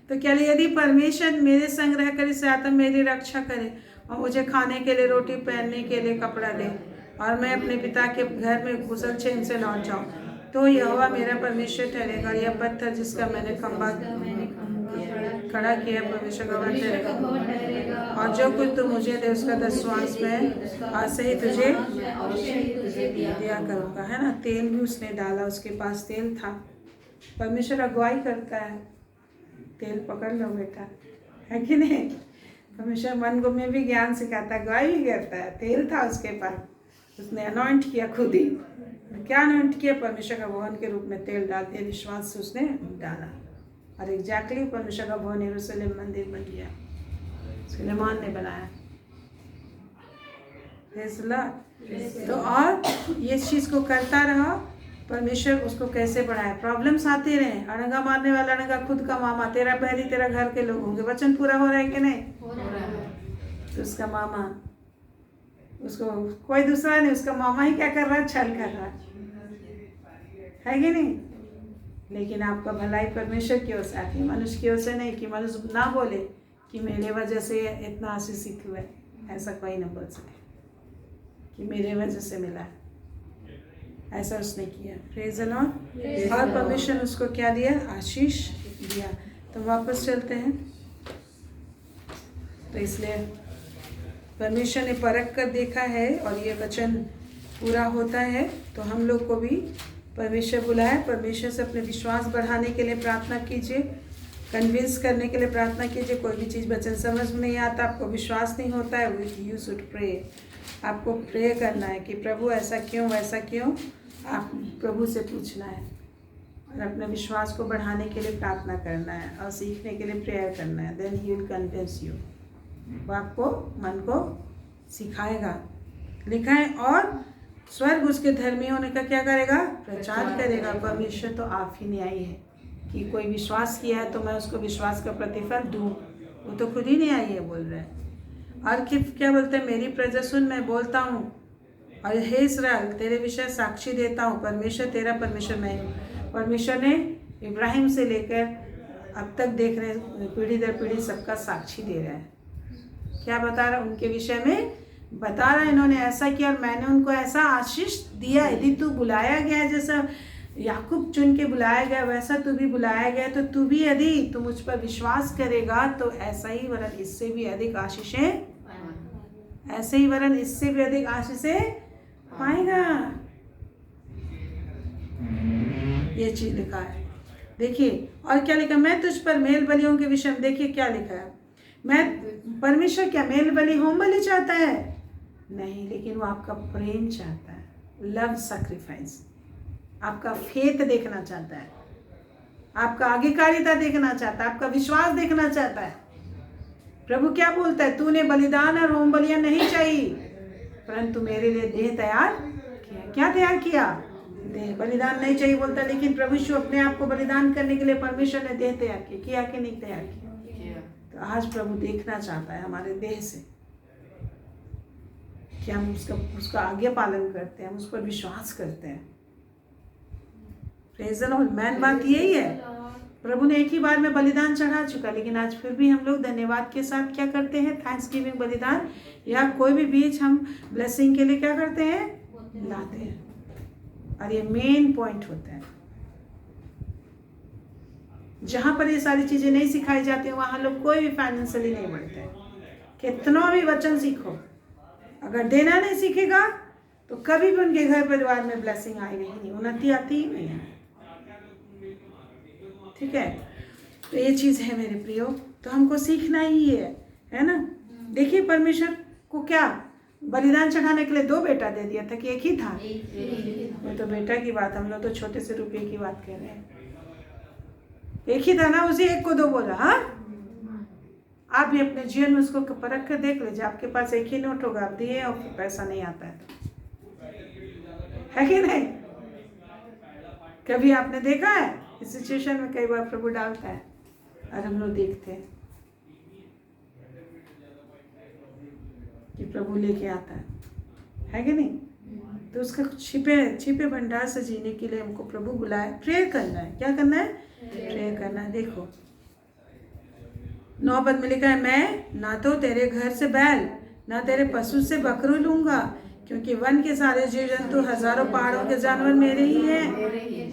S1: तो क्या यदि परमेश्वर मेरे संग रहकर इस आत्मा मेरी रक्षा करे और मुझे खाने के लिए रोटी, पहनने के लिए कपड़ा दे, और मैं अपने पिता के घर में कुशल क्षेम से लौट जाऊँ, तो यहोवा मेरा परमेश्वर ठहरेगा। यह पत्थर जिसका मैंने खंभा खड़ा किया परमेश्वर का भवन ठहरेगा, और जो कुछ तू मुझे दे उसका 10वां में आज से ही तुझे दिया करूँगा, है ना? तेल भी उसने डाला, उसके पास तेल था। परमेश्वर अगुवाई करता है, तेल पकड़ लो बेटा, है कि नहीं? परमेश्वर मन को में भी ज्ञान सिखाता है, अगुवाई भी करता है। तेल था उसके पास, उसने अनॉइंट किया खुद ही। क्या अनॉइंट किया? परमेश्वर का भवन के रूप में तेल डाल दिया, विश्वास से उसने डाला, और एग्जैक्टली परमेश्वर का भवन यरूशलेम मंदिर बन गया, सुलेमान ने बनाया। तो और ये चीज़ को करता रहा, परमेश्वर उसको कैसे बढ़ाए। प्रॉब्लम्स आते रहे, अड़ंगा मारने वाला अड़ंगा खुद का मामा, तेरा बहरी तेरा घर के लोग होंगे। वचन पूरा हो रहा है कि नहीं? तो उसका मामा, उसको कोई दूसरा नहीं, उसका मामा ही क्या कर रहा है, छल कर रहा है कि नहीं। लेकिन आपका भलाई परमेश्वर की ओर से आती है, मनुष्य की ओर से नहीं, कि मनुष्य ना बोले कि मेरे वजह से इतना आशीषित हुआ है। ऐसा कोई ना बोल सके कि मेरे वजह से मिला है, ऐसा उसने किया। Praise the Lord. और परमेश्वर ने उसको क्या दिया, आशीष दिया। तो वापस चलते हैं। तो इसलिए परमेश्वर ने परख कर देखा है और ये वचन पूरा होता है। तो हम लोग को भी परमेश्वर बुलाए, परमेश्वर से अपने विश्वास बढ़ाने के लिए प्रार्थना कीजिए, कन्विंस करने के लिए प्रार्थना कीजिए। कोई भी चीज़ वचन समझ में नहीं आता, आपको विश्वास नहीं होता है, यू शुड प्रे। आपको प्रे करना है कि प्रभु ऐसा क्यों, वैसा क्यों, आप प्रभु से पूछना है और अपने विश्वास को बढ़ाने के लिए प्रार्थना करना है और सीखने के लिए प्रेयर करना है। Then he will convince you. वो आपको मन को सिखाएगा। लिखा है और स्वर्ग उसके धर्मी होने का क्या करेगा, प्रचार करेगा। परमेश्वर तो आप ही न्यायी है कि कोई विश्वास किया है तो मैं उसको विश्वास का प्रतिफल दूँ। वो तो खुद ही न्यायी है बोल रहे हैं। और क्या बोलते हैं, मेरी प्रजा सुन, मैं बोलता हूँ और हे इस्राएल तेरे विषय साक्षी देता हूँ। परमेश्वर तेरा परमेश्वर मैं हूँ। परमेश्वर ने इब्राहिम से लेकर अब तक देख रहे, पीढ़ी दर पीढ़ी सबका साक्षी दे रहा है। क्या बता रहा, उनके विषय में बता रहा है, इन्होंने ऐसा किया और मैंने उनको ऐसा आशीष दिया। यदि तू बुलाया गया, जैसा याकूब चुन के बुलाया गया, वैसा तू भी बुलाया गया, तो तू भी यदि तू मुझ पर विश्वास करेगा तो ऐसा ही वरन इससे भी अधिक आशीषें, ऐसे ही वरन इससे भी अधिक आशीषें पाएगा। ये चीज लिखा है। देखिए और क्या लिखा, मैं तुझ पर मेल बलियों के विषय में, देखिए क्या लिखा है। मैं परमेश्वर क्या मेल बलि, होम बलि चाहता है? नहीं, लेकिन वो आपका प्रेम चाहता है, लव सैक्रिफाइस। आपका फेथ देखना चाहता है, आपका आज्ञाकारिता देखना चाहता है, आपका विश्वास देखना चाहता है। प्रभु क्या बोलता है, तूने बलिदान और होम बलियां नहीं चाहिए परंतु मेरे लिए देह तैयार किया। क्या तैयार किया? देह। बलिदान नहीं चाहिए बोलता, लेकिन प्रभु यीशु अपने आप को बलिदान करने के लिए परमेश्वर ने देह तैयार किया कि नहीं तैयार किया? तो आज प्रभु देखना चाहता है हमारे देह से कि हम उसका आज्ञा पालन करते हैं, हम उस पर विश्वास करते हैं। Praise the Lord. मेन बात यही है, प्रभु ने एक ही बार में बलिदान चढ़ा चुका, लेकिन आज फिर भी हम लोग धन्यवाद के साथ क्या करते हैं, थैंक्स गिविंग बलिदान या कोई भी बीज हम ब्लेसिंग के लिए क्या करते हैं, लाते हैं। और ये मेन पॉइंट होता है। जहाँ पर ये सारी चीजें नहीं सिखाई जाती हैं वहाँ लोग कोई भी फाइनेंशियली नहीं बढ़ते। कितना भी वचन सीखो, अगर देना नहीं सीखेगा तो कभी भी उनके घर परिवार में ब्लेसिंग आएगी ही नहीं, उन्नति आती ही नहीं है। ठीक है, तो ये चीज है मेरे प्रियो, तो हमको सीखना ही है ना। देखिए परमेश्वर को क्या बलिदान चढ़ाने के लिए 2 बेटा दे दिया था कि एक ही था? वो तो बेटा की बात, हम लोग तो छोटे से रुपये की बात कर रहे हैं। एक ही था ना, उसी एक को 2 बोला। हाँ, आप भी अपने जीवन में उसको परख कर देख लीजिए। आपके पास एक ही नोट होगा, आप दिए और पैसा नहीं आता है कि नहीं? कभी आपने देखा है इस सिचुएशन में? कई बार प्रभु डालता है और हम लोग देखते हैं कि प्रभु लेके आता है कि नहीं? तो उसका छिपे भंडार से जीने के लिए हमको प्रभु बुलाए, प्रेयर करना है। क्या करना है? प्रेयर करना है। देखो 9 पद में लिखा है, मैं ना तो तेरे घर से बैल ना तेरे पशु से बकरू लूंगा, क्योंकि वन के सारे जीव जंतु, हजारों पहाड़ों के जानवर मेरे ही हैं।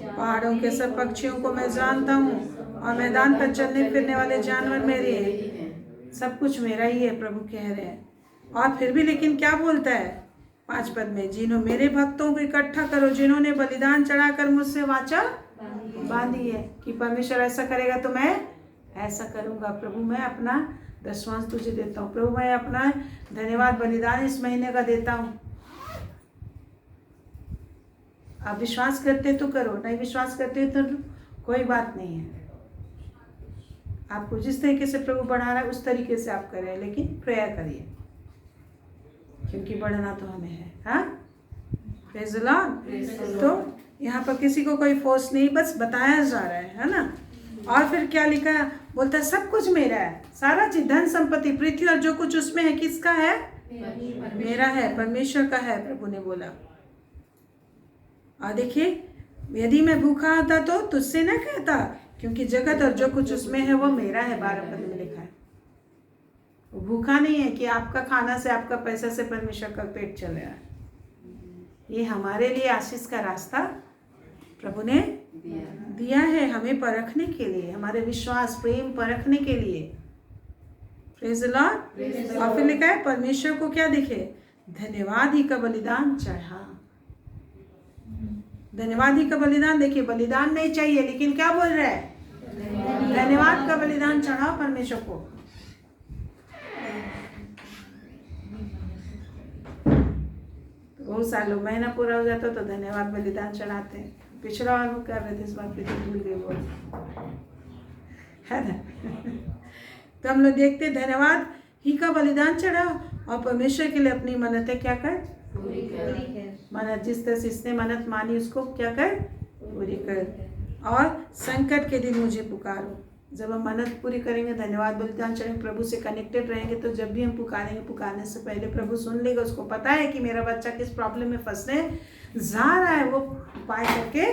S1: पहाड़ों के सब पक्षियों को मैं जानता हूँ और मैदान पर चलने फिरने वाले जानवर मेरे हैं। सब कुछ मेरा ही है, प्रभु कह रहे हैं। और फिर भी लेकिन क्या बोलता है 5 पद में, जिन्होंने मेरे भक्तों को इकट्ठा करो, जिन्होंने बलिदान चढ़ाकर मुझसे वाचा बांधी है कि परमेश्वर ऐसा करेगा तो मैं ऐसा करूंगा। प्रभु मैं अपना दशवांश तुझे देता हूँ, प्रभु मैं अपना धन्यवाद बलिदान इस महीने का देता हूँ। आप विश्वास करते तो करो, नहीं विश्वास करते तो कोई बात नहीं है। आपको जिस तरीके से प्रभु बढ़ा रहा है उस तरीके से आप करें, लेकिन प्रेयर करिए, क्योंकि बढ़ना तो हमें है। हाँ, प्रेज़ द लॉर्ड। तो यहाँ पर किसी को कोई फोर्स नहीं, बस बताया जा रहा है ना। और फिर क्या लिखा है, बोलता है सब कुछ मेरा है, सारा चीज, धन संपत्ति, पृथ्वी और जो कुछ उसमें है किसका है? मेरा है, परमेश्वर का है, प्रभु ने बोला। और देखिए, यदि मैं भूखा होता तो तुझसे न कहता, क्योंकि जगत और जो कुछ उसमें है वो मेरा है। 12 पद में लिखा है। वो भूखा नहीं है कि आपका खाना से, आपका पैसा से परमेश्वर का पेट चल रहा है। ये हमारे लिए आशीष का रास्ता प्रभु ने दिया है, हमें परखने के लिए, हमारे विश्वास प्रेम परखने के लिए। Praise the Lord. और फिर लिखा है परमेश्वर को क्या दिखे? धन्यवाद ही का बलिदान चढ़ा। धन्यवाद ही का बलिदान। देखिए, बलिदान नहीं चाहिए, लेकिन क्या बोल रहा है? धन्यवाद का बलिदान चढ़ाओ परमेश्वर को। बहुत सारे लोग महीना पूरा हो जाता तो धन्यवाद बलिदान चढ़ाते हैं। पिछला बार वो कर रहे थे, इस बार फिर भूल गए बोल, है ना। तो हम लोग देखते धन्यवाद ही का बलिदान चढ़ाओ और परमेश्वर के लिए अपनी मन्नतें क्या कर? पूरी कर। मन्नत जिस तरह से इसने मन्नत मानी उसको क्या कर? पूरी कर। और संकट के दिन मुझे पुकारो। जब हम मन्नत पूरी करेंगे, धन्यवाद बलिदान चढ़ेंगे, प्रभु से कनेक्टेड रहेंगे, तो जब भी हम पुकारेंगे, पुकारने से पहले प्रभु सुन लेगा। उसको पता है कि मेरा बच्चा किस प्रॉब्लम में फंसने जा रहा है, वो उपाय करके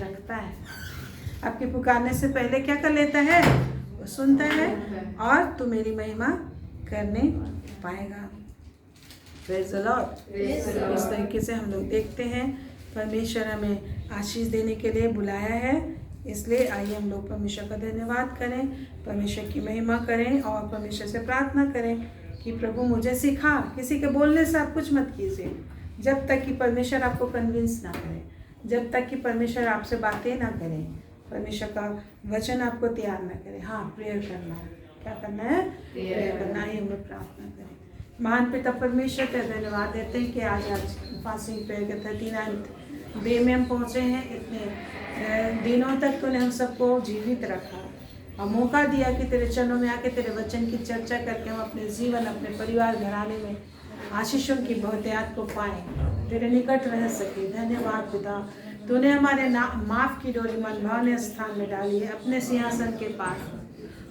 S1: रखता है। आपके पुकारने से पहले क्या कर लेता है? वो सुनता है और तू मेरी महिमा करने पाएगा। Praise the Lord. इस तरीके से हम लोग देखते हैं परमेश्वर हमें आशीष देने के लिए बुलाया है। इसलिए आइए हम लोग परमेश्वर का धन्यवाद करें, परमेश्वर की महिमा करें और परमेश्वर से प्रार्थना करें कि प्रभु मुझे सिखा। किसी के बोलने से आप कुछ मत कीजिए जब तक कि परमेश्वर आपको कन्विंस ना करे, जब तक कि परमेश्वर आपसे बातें ना करें, परमेश्वर का वचन आपको तैयार ना करे। हाँ, प्रेयर करना है। क्या करना है? प्रेयर करना है। हम लोग प्रार्थना करें। महान पिता परमेश्वर का धन्यवाद देते हैं कि आज फास्टिंग प्रेयर के 39 डे में हम पहुँचे हैं। इतने दिनों तक तूने हम सबको जीवित रखा और मौका दिया कि तेरे चरणों में आके तेरे वचन की चर्चा करके हम अपने जीवन, अपने परिवार, घराने में आशीषों की बहुतायत को पाएं, तेरे निकट रह सके। धन्यवाद पिता, तूने हमारे माफ की डोरी मन भावने स्थान में डाली है। अपने सिंहासन के पास,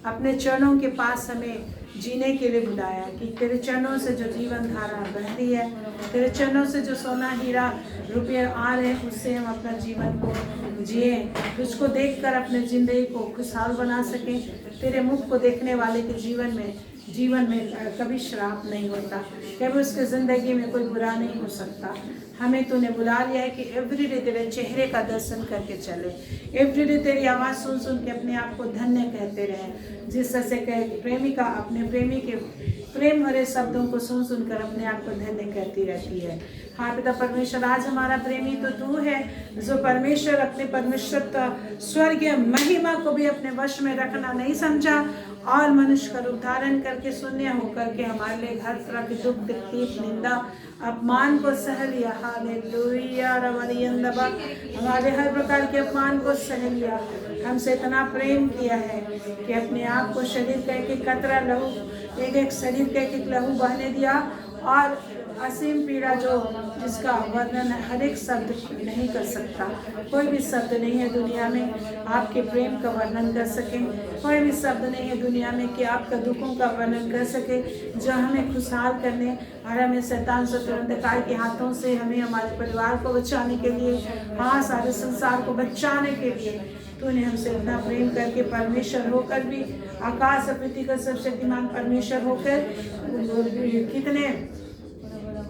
S1: अपने चरणों के पास हमें जीने के लिए बुलाया कि तेरे चरणों से जो जीवन धारा बह रही है, तेरे चरणों से जो सोना हीरा रुपये आ रहे हैं, उससे हम अपना जीवन को जिए, तुझको देखकर अपने ज़िंदगी को खुशहाल बना सकें। तेरे मुख को देखने वाले के जीवन में कभी श्राप नहीं होता, कभी उसके ज़िंदगी में कोई बुरा नहीं हो सकता। हमें तूने बुला लिया है कि एवरीडे तेरे चेहरे का दर्शन करके चले, एवरीडे तेरी आवाज़ सुन सुन के अपने आप को धन्य कहते रहें। जिस तरह से कहे प्रेमिका अपने प्रेमी के प्रेम भरे शब्दों को सुन सुनकर अपने आप को धन्य कहती रहती है। हाँ पिता परमेश्वर, आज हमारा प्रेमी तो तू है, जो परमेश्वर अपने परमेश्वर स्वर्गीय महिमा को भी अपने वश में रखना नहीं समझा और मनुष्य का रूप धारण करके शून्य होकर के हमारे लिए हर तरह की दुख, तकलीफ, निंदा, अपमान को सह लिया। हालेलुया। हमारे हर प्रकार के अपमान को सह लिया। हमसे इतना प्रेम किया है कि अपने आप को शरीर का एक कतरा लहू, एक शरीर का एक लहू बहने दिया और असीम पीड़ा जो जिसका वर्णन हर एक शब्द नहीं कर सकता। कोई भी शब्द नहीं है दुनिया में आपके प्रेम का वर्णन कर सके, कोई भी शब्द नहीं है दुनिया में कि आपका दुखों का वर्णन कर सके, जो हमें खुशहाल करने और हमें शैतान शत्रु अंधकार के हाथों से हमें हमारे परिवार को बचाने के लिए, हाँ सारे संसार को बचाने के लिए तूने हमसे इतना प्रेम करके परमेश्वर होकर भी, आकाश और पृथ्वी का सर्वशक्तिमान परमेश्वर होकर, कितने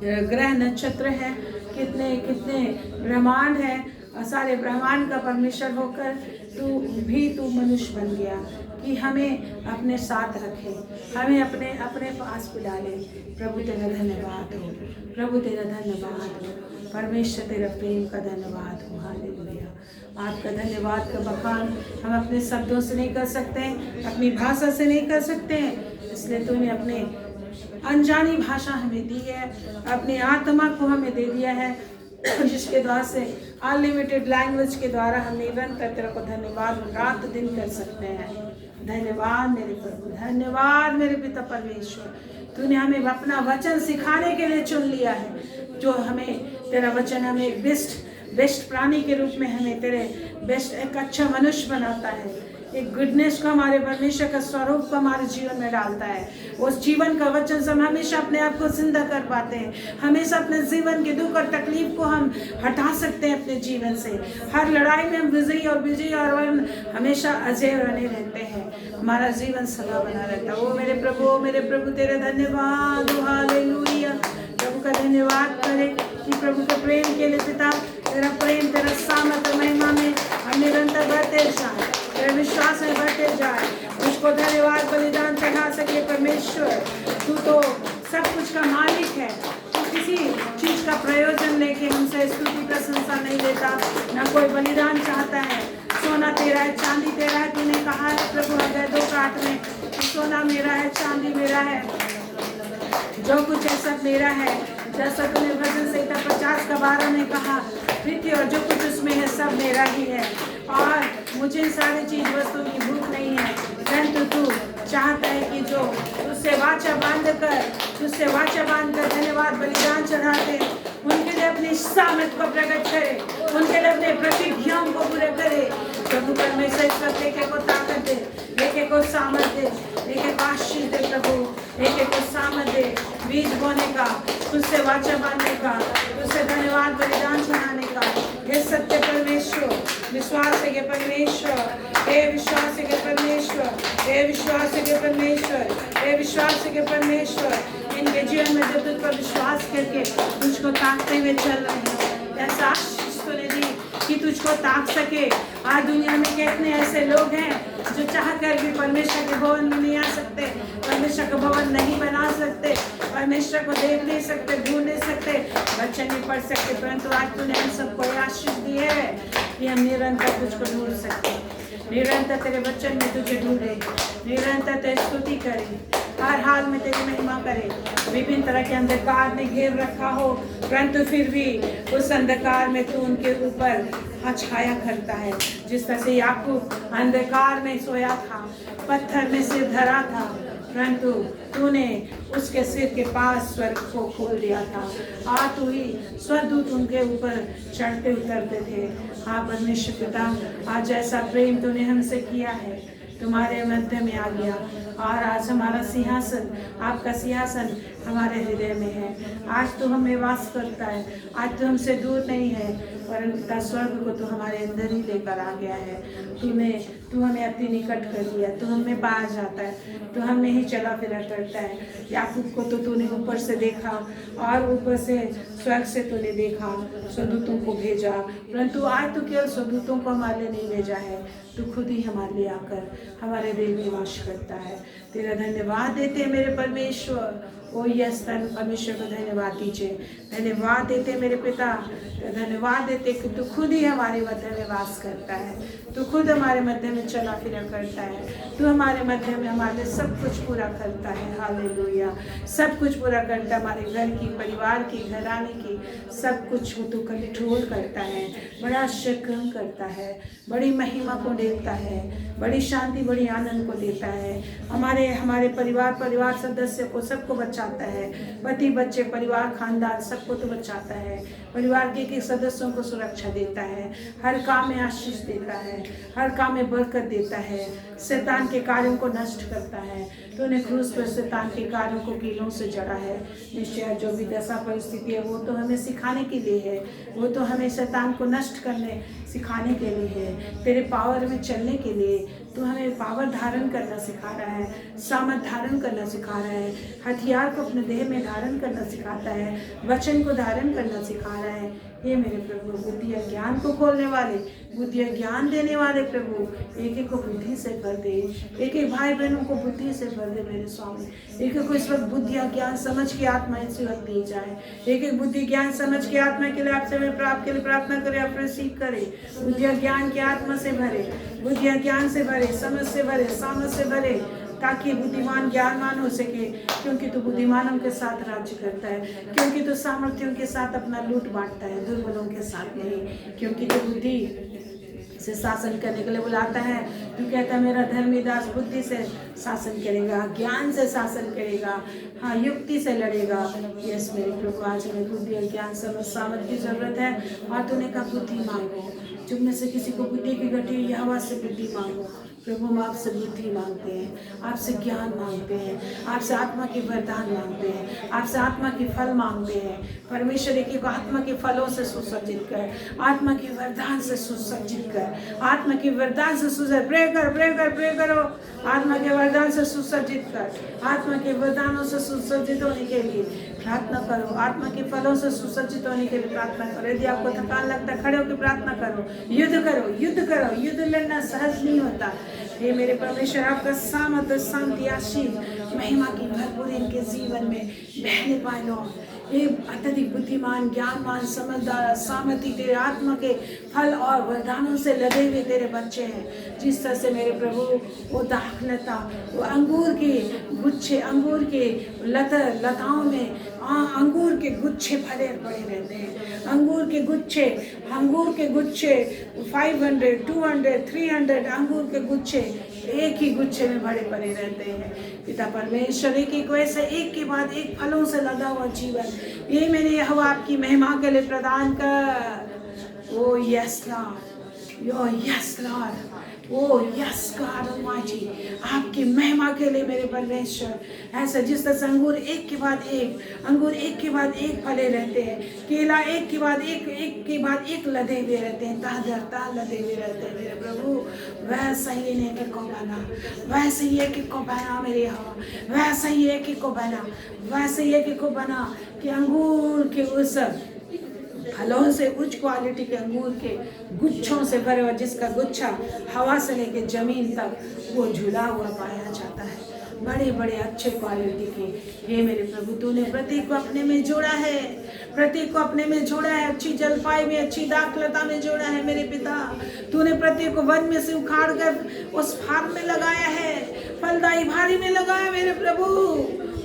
S1: ग्रह नक्षत्र हैं, कितने कितने ब्रह्मांड हैं, सारे ब्रह्मांड का परमेश्वर होकर तू मनुष्य बन गया कि हमें अपने साथ रखे, हमें अपने पास बुलाले। प्रभु तेरा धन्यवाद हो, प्रभु तेरा धन्यवाद हो, परमेश्वर तेरा प्रेम का धन्यवाद हो। हालेलुया। आपका धन्यवाद का बखान हम अपने शब्दों से नहीं कर सकते, अपनी भाषा से नहीं कर सकते, इसलिए तूने अपने अनजानी भाषा हमें दी है, अपनी आत्मा को हमें दे दिया है, जिसके द्वारा से अनलिमिटेड लैंग्वेज के द्वारा हम निरंतर तेरे को धन्यवाद रात दिन कर सकते हैं। धन्यवाद मेरे प्रभु, धन्यवाद मेरे पिता परमेश्वर, तूने हमें अपना वचन सिखाने के लिए चुन लिया है। जो हमें तेरा वचन हमें बेस्ट प्राणी के रूप में हमें तेरे बेस्ट एक अच्छा मनुष्य बनाता है। एक गुडनेस को, हमारे परमेश्वर का स्वरूप को हमारे जीवन में डालता है। उस जीवन का वचन से हम हमेशा अपने आप को जिंदा कर पाते हैं। हमेशा अपने जीवन के दुख और तकलीफ को हम हटा सकते हैं अपने जीवन से। हर लड़ाई में हम विजयी और हमेशा अजय बने रहते हैं। हमारा जीवन सदा बना रहता है। ओ मेरे प्रभु तेरे धन्यवाद। हालेलुया। प्रभु का धन्यवाद करें कि प्रभु के प्रेम के लिए पिता, तेरा प्रेम, तेरा सामर्थ्य, महिमा में हम निरंतर बढ़ते जाए, तेरे विश्वास में बढ़ते जाए। उसको धन्यवाद बलिदान चढ़ा सके परमेश्वर। तू तो सब कुछ का मालिक है। तू किसी चीज का प्रयोजन लेके हमसे स्तुति प्रशंसा नहीं लेता, ना कोई बलिदान चाहता है। सोना तेरा है, चांदी तेरा है। तूने कहा है प्रभु अगर 2:8 में, सोना मेरा है, चांदी मेरा है, जो कुछ है सब मेरा है। जैसा तूने भजन संहिता 50:12 में कहा, पृथ्वी और जो कुछ उसमें है सब मेरा ही है। और मुझे सारी चीज वस्तु की भूख नहीं है, परंतु तू चाहता है कि जो तुझसे वाचा बांध कर धन्यवाद बलिदान चढ़ाते, उनके लिए अपनी सामर्थ को प्रकट करे, उनके लिए अपने प्रतिज्ञाओं को पूरे करे। प्रभु परमेश्वर इस वक्त एक को ताकत दे, एक को सामर्थ दे, एक को आशीष दे प्रभु, एक को सामर्थ दे बीज बोने का, तुझसे वाचा बांधने का, तुझसे धन्यवाद बलिदान चढ़ाने का। हे सत्य परमेश्वर, विश्वास के परमेश्वर, हे विश्वास के परमेश्वर, हे विश्वास के परमेश्वर, हे विश्वास के परमेश्वर, इनके जीवन में जो तुझ पर विश्वास करके तुझको ताकते हुए चल रहे हैं, ऐसा आशीष तूने दी कि तुझको ताक सके। आज दुनिया में कितने ऐसे लोग हैं जो चाह कर भी परमेश्वर के भवन में नहीं आ सकते, परमेश्वर का भवन नहीं बना सकते, परमेश्वर को देख नहीं सकते, ढूंढ नहीं सकते, वचन नहीं पढ़ सकते। परंतु आज तूने हम सबको आशीष दी है कि हम निरंतर तुझको ढूंढ सकते, निरंतर तेरे वचन में तुझे ढूंढे, निरंतर तेरी स्तुति करें, हर हाल में तेरी महिमा करे। विभिन्न तरह के अंधकार ने घेर रखा हो, परंतु फिर भी उस अंधकार में तू उनके ऊपर छाया करता है। जिस तरह से याकूब अंधकार में सोया था, पत्थर में सिर धरा था, परंतु तूने उसके सिर के पास स्वर्ग को खोल दिया था। आज तू ही स्वर्गदूत उनके ऊपर चढ़ते उतरते थे। हाँ परमेश्वर पिता, आज ऐसा प्रेम तूने हमसे किया है, तुम्हारे मध्य में आ गया, और आज हमारा सिंहासन, आपका सिंहासन हमारे हृदय में है। आज तो हमें वास करता है, आज तो हमसे दूर नहीं है, परंतु स्वर्ग को तो हमारे अंदर ही लेकर आ गया है। तू हमें अति निकट कर दिया, तू हमें पाया जाता है, तू हमें ही चला फिरा करता है। याकूब को तो तूने ऊपर से देखा, और ऊपर से स्वर्ग से तूने देखा, स्वदूतों को भेजा, परंतु आज तो केवल स्वदूतों को हमारे लिए नहीं भेजा है, तू खुद ही हमारे लिए आकर हमारे दिल में वास करता है। तेरा धन्यवाद देते मेरे परमेश्वर। ओ यस परमेश्वर को धन्यवाद दीजिए, धन्यवाद देते मेरे पिता, धन्यवाद देते कि तू खुद ही हमारे मध्य में वास करता है, तू खुद हमारे मध्य में चला फिरा करता है, तू हमारे मध्य में हमारे सब कुछ पूरा करता है। हालेलुया। सब कुछ पूरा करता है, हमारे घर की, परिवार की, घराने की, सब कुछ तू कंट्रोल करता है, बड़ा आश्चर्य करता है, बड़ी महिमा को देता है, बड़ी शांति, बड़ी आनंद को देता है। हमारे परिवार सदस्य को सबको बचाता है, पति बच्चे परिवार खानदान सबको तो बचाता है, परिवार के सदस्यों को सुरक्षा देता है, हर काम में आशीष देता है, हर काम में बरकत देता है, शैतान के कार्यों को नष्ट करता है। तूने क्रूस पर शैतान के कार्यों को कीलों से जड़ा है। निश्चय जो भी दशा परिस्थिति है वो तो हमें सिखाने के लिए है, वो तो हमें शैतान को नष्ट करने सिखाने के लिए है, तेरे पावर में चलने के लिए। तू हमें पावर धारण करना सिखा रहा है, सामर्थ धारण करना सिखा रहा है, हथियार को अपने देह में धारण करना सिखाता है, वचन को धारण करना सिखा रहा है। हे मेरे प्रभु, बुद्धि और ज्ञान को खोलने वाले, बुद्धि और ज्ञान देने वाले प्रभु, एक एक को बुद्धि से भर दे, एक एक भाई बहनों को बुद्धि से भर दे मेरे स्वामी। एक एक को इस वक्त बुद्धि और ज्ञान समझ की आत्मा इस वक्त दी जाए, एक एक बुद्धि ज्ञान समझ की आत्मा के लिए आपसे मैं प्राप्त के लिए प्रार्थना करे, आप रिसीव करे। बुद्धि और ज्ञान की आत्मा से भरे, बुद्धि और ज्ञान से भरे, समझ से भरे, सामर्थ से भरे, ताकि बुद्धिमान ज्ञानमान हो सके, क्योंकि तू बुद्धिमानों के साथ राज्य करता है, क्योंकि तू सामर्थ्यों के साथ अपना लूट बांटता है, दुर्बलों के साथ नहीं, क्योंकि तू बुद्धि से शासन करने के लिए बुलाता है। तू कहता है मेरा धर्मी दास बुद्धि से शासन करेगा, ज्ञान से शासन करेगा, हाँ युक्ति से लड़ेगा। यस मेरे प्रभु, आज हमें बुद्धि और ज्ञान समझ सामर्थ की जरूरत है, और तूने कहा बुद्धि मांगो। तुम में से किसी को बुद्धि की घटी यहोवा से बुद्धि मांगो, प्रभु हम आपसे बुद्धि मांगते हैं, आपसे ज्ञान मांगते हैं, आपसे आत्मा के वरदान मांगते हैं, आपसे आत्मा के फल मांगते हैं। परमेश्वर एक एक आत्मा के फलों से सुसज्जित कर, आत्मा के वरदान से सुसज्जित कर, आत्मा के वरदान से सुसज्जित प्रे करो, आत्मा के वरदान से सुसज्जित कर, आत्मा के वरदानों से सुसज्जित होने के लिए प्रार्थना करो, आत्मा के फलों से सुसज्जित होने के लिए प्रार्थना करो। यदि आपको थकान लगता है, खड़े होकर प्रार्थना करो, युद्ध करो, युद्ध करो। युद्ध लड़ना सहज नहीं होता। हे मेरे परमेश्वर, आपका सामर्थ, शांति, आशीष, महिमा की भरपूर इनके जीवन में बहने पाए। लो ये अत्यधिक बुद्धिमान, ज्ञानवान, समझदार, सामर्थी तेरे आत्मा के फल और वरदानों से लदे हुए तेरे बच्चे हैं। जिस तरह से मेरे प्रभु वो दाखलता, वो अंगूर के गुच्छे, अंगूर के लताओं में अंगूर के गुच्छे फले पड़े रहते हैं। अंगूर के गुच्छे 500, 200, 300 अंगूर के गुच्छे एक ही गुच्छे में भरे पड़े रहते हैं। पिता परमेश्वर, एक वैसे एक के बाद एक फलों से लदा हुआ जीवन ये मेरे यहोवा आपकी महिमा के लिए प्रदान कर। ओ यस लॉर्ड, ओ यस लॉर्ड, ओ यस गॉड ऑलमाइटी, आपकी महिमा के लिए मेरे परमेश्वर। ऐसा जिस तरह से अंगूर एक के बाद एक फले रहते हैं, केला एक के बाद एक लदे हुए रहते हैं, ताह दर ताह लदे हुए रहते हैं मेरे प्रभु, वैसा ही एक को बना, वैसे ही एक को बना मेरे यहोवा, वैसा ही एक को बना, वैसे ही एक को बना कि अंगूर के उस फलों से, उच्च क्वालिटी के अंगूर के गुच्छों से भरे हुआ, जिसका गुच्छा हवा से लेके जमीन तक वो झूला हुआ पाया जाता है, बड़े बड़े अच्छे क्वालिटी के। हे मेरे प्रभु, तूने प्रत्येक को अपने में जोड़ा है, प्रत्येक को अपने में जोड़ा है, अच्छी जलपाई में, अच्छी दाखलता में जोड़ा है मेरे पिता। तूने प्रत्येक को वन में से उखाड़ कर उस फार्म में लगाया है, फलदायी भारी में लगाया मेरे प्रभु।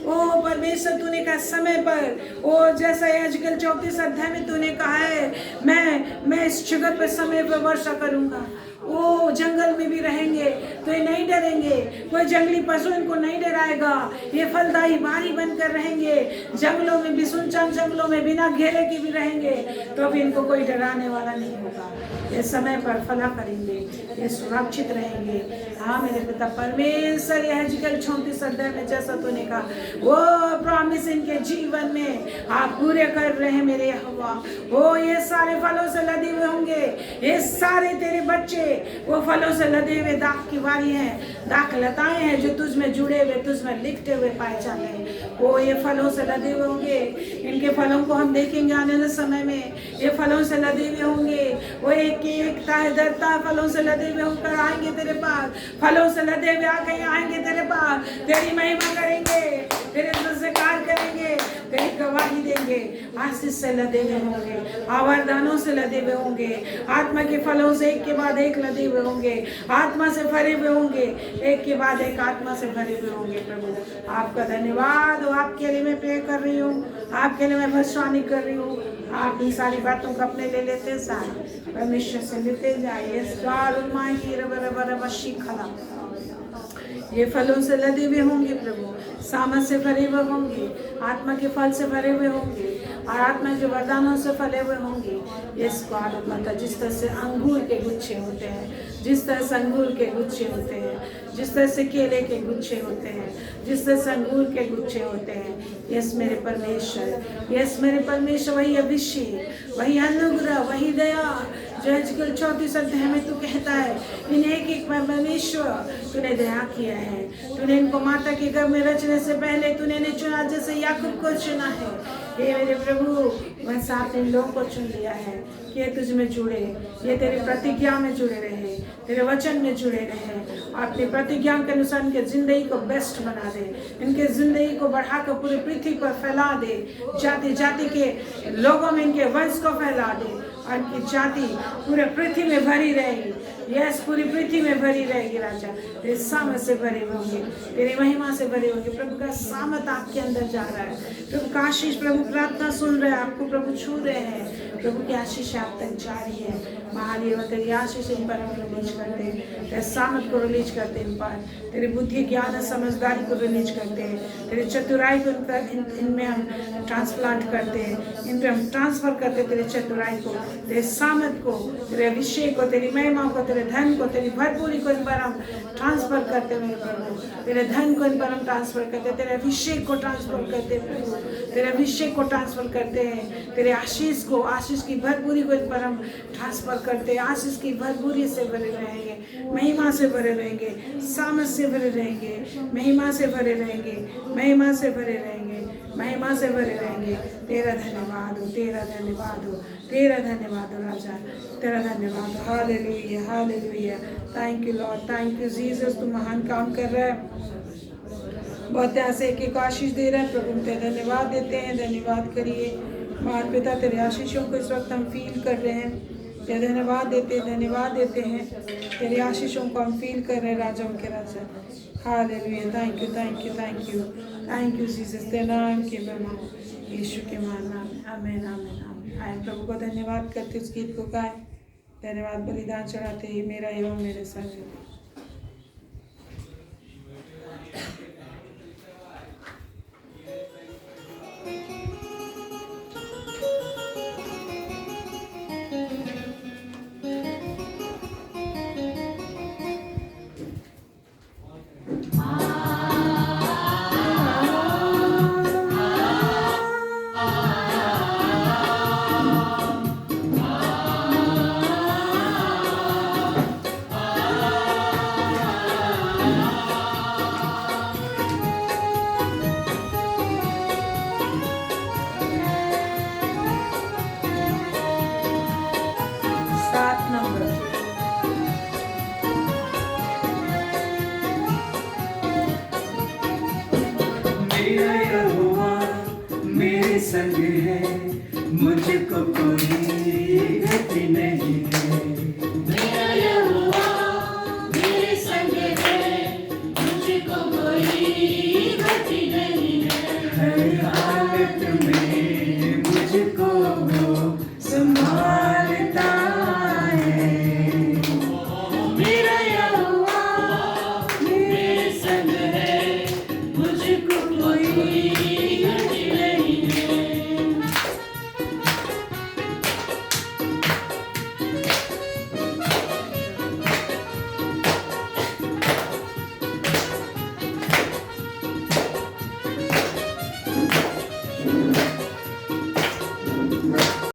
S1: ओ परमेश्वर, तूने कहा समय पर, ओ जैसा याजकल 34 अध्याय में तूने कहा है, मैं इस जगत पर समय पर वर्षा करूंगा। वो जंगल में भी रहेंगे तो ये नहीं डरेंगे, कोई जंगली पशु इनको नहीं डराएगा, ये फलदायी बारी बनकर रहेंगे, जंगलों में भी, सुनसान जंगलों में बिना घेरे के भी रहेंगे तो भी इनको कोई डराने वाला नहीं होगा। ये समय पर फला करेंगे, ये सुरक्षित रहेंगे। हाँ मेरे पिता परमेश्वर, यह याजकल 34 अध्याय में जैसा तूने कहा वो प्रॉमिस इनके जीवन में आप पूरे कर रहे हैं मेरे यहोवा। वो ये सारे फलों से लदे हुए होंगे, ये सारे तेरे बच्चे वो फलों से लदे हुए दाख की वारी हैं, दाख लताएं हैं जो तुझ में जुड़े हुए, तुझ में लिखते हुए पाए जाते हैं। वो ये फलों से लदे हुए होंगे, इनके फलों को हम देखेंगे आने वाले समय में, ये फलों से लदे हुए होंगे। वो एक दरता फलों से लदे हुए होकर आएंगे तेरे पास, फलों से लदे हुए आएंगे तेरे पास, तेरी महिमा करेंगे, तेरे नमस्कार करेंगे, तेरी गवाही देंगे। आशीष से लदे हुए होंगे, वरदानों से लदे हुए होंगे, आत्मा के फलों से एक के बाद एक लदे हुए होंगे, आत्मा से भरे हुए होंगे, एक के बाद एक आत्मा से भरे हुए होंगे। प्रभु आपका धन्यवाद, आपके लिए मैं प्रे कर रही हूँ, आपके लिए मैं भविष्यवाणी कर रही हूँ। आप इन सारी बातों को अपने ले लेते जाए, परमेश्वर से लेते जाए। ये फलों से लदे हुए होंगे प्रभु, सामर्थ से भरे हुए होंगे, आत्मा के फल से भरे हुए होंगे और आत्मा के वरदानों से फले हुए होंगे। ये स्वागत माता, जिस तरह से अंगूर के गुच्छे होते हैं, जिस तरह से अंगूर के गुच्छे होते हैं, जिस तरह से केले के गुच्छे होते हैं, जिस तरह से अंगूर के गुच्छे होते हैं। यस मेरे परमेश्वर, यस मेरे परमेश्वर, वही अभिषेक, वही अनुग्रह, वही दया जो आजकल 34 अध्याय में तू कहता है, इन एक एक परमेश्वर तूने दया किया है। तूने इनको माता के गर्भ में रचने से पहले तूने इन्हें चुना, जैसे याकूब को चुना है। हे मेरे प्रभु, वैसा आपने इन लोगों को चुन लिया है कि ये तुझ में जुड़े, ये तेरी प्रतिज्ञा में जुड़े रहे, तेरे वचन में जुड़े रहे, अपनी प्रतिज्ञा के अनुसार इनके जिंदगी को बेस्ट बना दे, इनके जिंदगी को बढ़ाकर पूरी पृथ्वी पर फैला दे, जाति जाति के लोगों में इनके वंश को फैला दे और इनकी जाति पूरे पृथ्वी में भरी रहेगी। यस, पूरी पृथ्वी में भरी रहेगी राजा, तेरे सामर्थ से भरे होंगे, तेरी महिमा से भरे होंगे। प्रभु का सामर्थ आपके अंदर जा रहा है, प्रभु का आशीष, प्रभु प्रार्थना सुन रहे हैं, आपको प्रभु छू रहे हैं, प्रभु की आशीष आप तक जा रही है। महादेव तेरी आशीष इन पर हम रिलीज करते हैं, तेरे सामर्थ को रिलीज करते हैं इन पर, तेरी बुद्धि ज्ञान और समझदारी को रिलीज करते हैं, तेरी चतुराई को इनमें हम ट्रांसप्लांट करते हैं, इन पे हम ट्रांसफर करते हैं तेरे चतुराई को, तेरे सामर्थ को, तेरे अभिषेक को, तेरी महिमा को, तेरे धन को, तेरी भरपूरी को इन पर हम ट्रांसफर करते हैं मेरे प्रभु, तेरे धन को इन पर हम ट्रांसफर करते हैं, तेरे अभिषेक को ट्रांसफर करते हैं प्रभु, तेरे अभिषेक को ट्रांसफर करते हैं, तेरे आशीष को, आशीष की भरपूरी को इन पर हम ट्रांसफर करते हैं, आशीष की भरपूरी से भरे रहेंगे, महिमा से भरे रहेंगे, सामर्थ से भरे रहेंगे, महिमा से भरे रहेंगे, महिमा से भरे रहेंगे, महिमा से भरे रहेंगे। तेरा धन्यवाद हो, तेरा धन्यवाद हो, तेरा धन्यवाद हो राजा, तेरा धन्यवाद हो। Hallelujah, hallelujah. Thank you Lord, thank you Jesus, तू महान काम कर रहा है, बहुत यहाँ से एक एक आशीष दे रहा है प्रभु, तेरा धन्यवाद देते हैं, धन्यवाद करिए महान पिता, तेरे आशीषों को इस वक्त हम फील कर रहे हैं, तेरे धन्यवाद देते हैं, धन्यवाद देते हैं, तेरे आशीषों को हम फील कर रहे हैं राजाओं के राजा। Hallelujah, thank you, thank you, thank you, thank you Jesus, तेरे नाम के महिमा, यीशु के महान नाम, आमीन, आमीन, आमीन। आए प्रभु को धन्यवाद करते, उस गीत को गाए, धन्यवाद बलिदान चढ़ाते ही मेरा एवं मेरे संग।
S2: संग है, मुझको कोई गति नहीं।